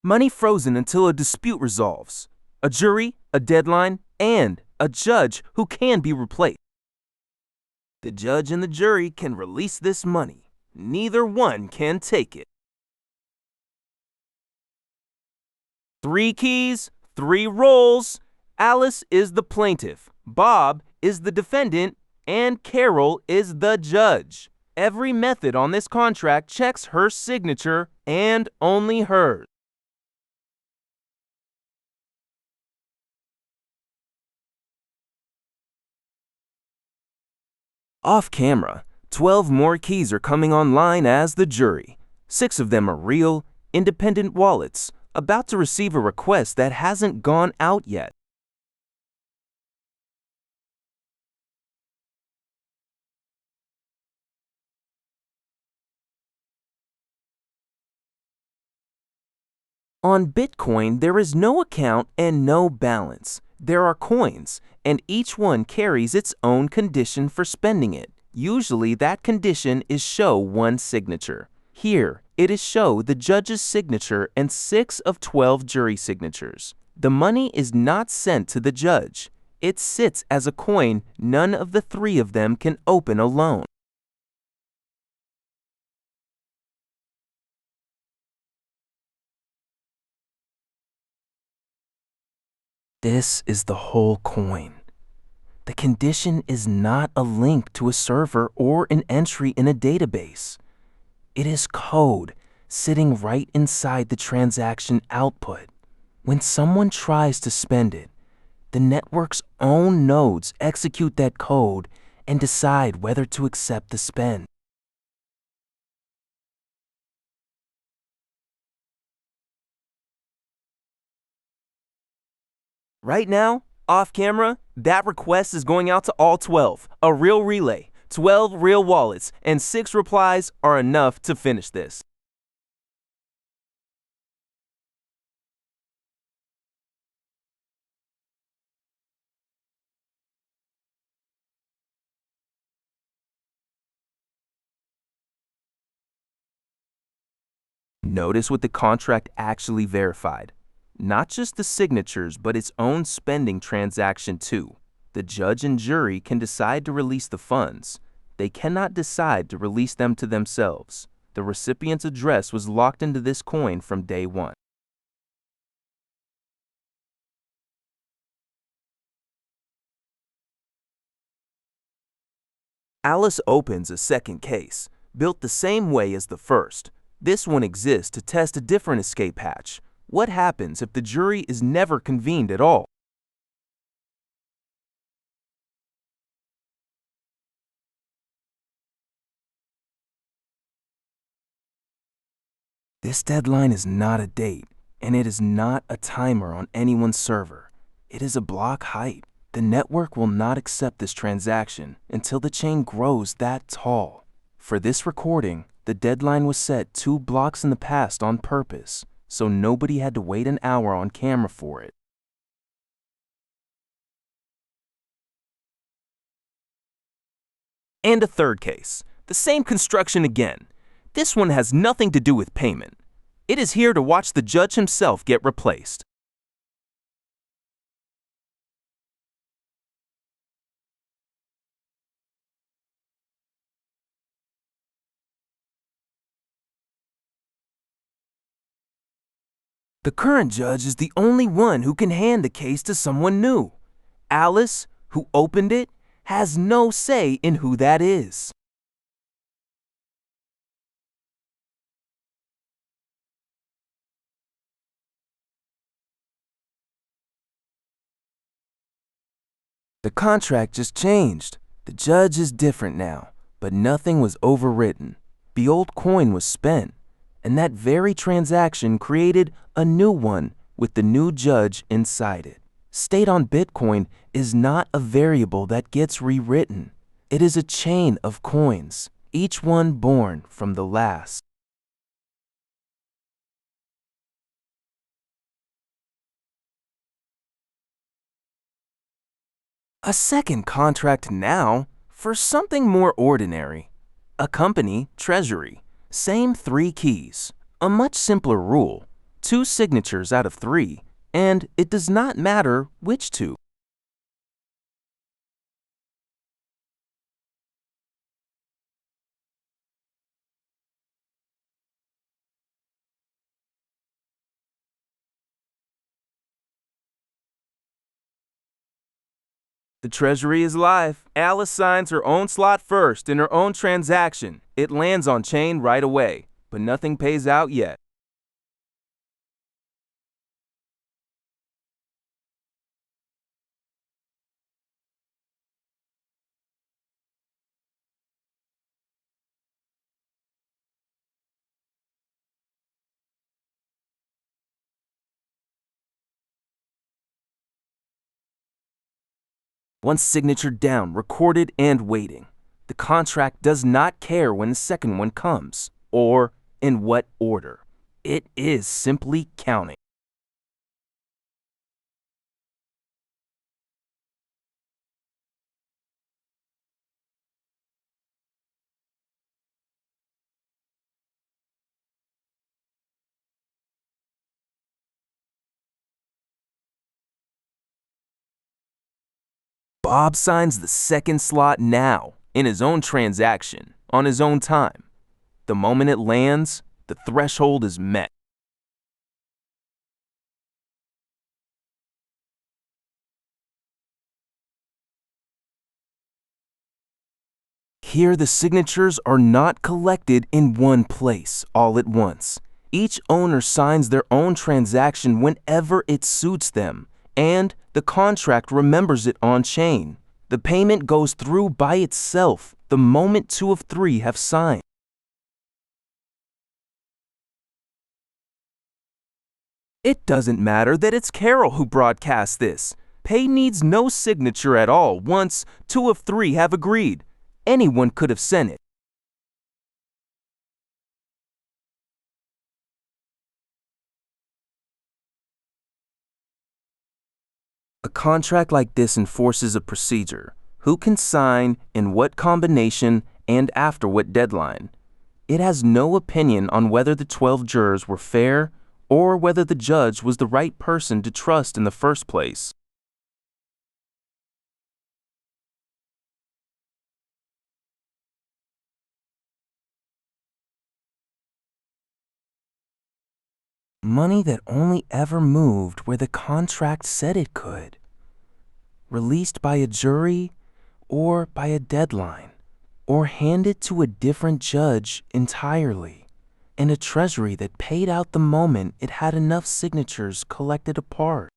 Money frozen until a dispute resolves. A jury, a deadline, and a judge who can be replaced. The judge and the jury can release this money. Neither one can take it. 3 keys, 3 roles. Alice is the plaintiff, Bob is the defendant, and Carol is the judge. Every method on this contract checks her signature and only hers. Off camera, 12 more keys are coming online as the jury. 6 of them are real, independent wallets, about to receive a request that hasn't gone out yet. On Bitcoin, there is no account and no balance. There are coins, and each one carries its own condition for spending it. Usually, that condition is show one signature. Here, it is show the judge's signature and 6 of 12 jury signatures. The money is not sent to the judge. It sits as a coin none of the 3 of them can open alone. This is the whole coin. The condition is not a link to a server or an entry in a database. It is code sitting right inside the transaction output. When someone tries to spend it, the network's own nodes execute that code and decide whether to accept the spend. Right now, off camera, that request is going out to all 12. A real relay, 12 real wallets, and 6 replies are enough to finish this. Notice what the contract actually verified. Not just the signatures, but its own spending transaction too. The judge and jury can decide to release the funds. They cannot decide to release them to themselves. The recipient's address was locked into this coin from day one. Alice opens a second case, built the same way as the first. This one exists to test a different escape hatch. What happens if the jury is never convened at all? This deadline is not a date, and it is not a timer on anyone's server. It is a block height. The network will not accept this transaction until the chain grows that tall. For this recording, the deadline was set 2 blocks in the past on purpose, so nobody had to wait an hour on camera for it. And a third case, the same construction again. This one has nothing to do with payment. It is here to watch the judge himself get replaced. The current judge is the only one who can hand the case to someone new. Alice, who opened it, has no say in who that is. The contract just changed. The judge is different now, but nothing was overwritten. The old coin was spent, and that very transaction created a new one with the new judge inside it. State on Bitcoin is not a variable that gets rewritten. It is a chain of coins, each one born from the last. A second contract now for something more ordinary. A company, treasury, same 3 keys. A much simpler rule. 2 signatures out of 3, and it does not matter which 2. The treasury is live. Alice signs her own slot first in her own transaction. It lands on chain right away, but nothing pays out yet. One signature down, recorded and waiting. The contract does not care when the second one comes, or in what order. It is simply counting. Bob signs the second slot now, in his own transaction, on his own time. The moment it lands, the threshold is met. Here, the signatures are not collected in one place all at once. Each owner signs their own transaction whenever it suits them, and the contract remembers it on chain. The payment goes through by itself the moment 2 of 3 have signed. It doesn't matter that it's Carol who broadcasts this. Pay needs no signature at all once 2 of 3 have agreed. Anyone could have sent it. A contract like this enforces a procedure. Who can sign, in what combination, and after what deadline. It has no opinion on whether the 12 jurors were fair or whether the judge was the right person to trust in the first place. Money that only ever moved where the contract said it could. Released by a jury or by a deadline, or handed to a different judge entirely, and a treasury that paid out the moment it had enough signatures collected apart.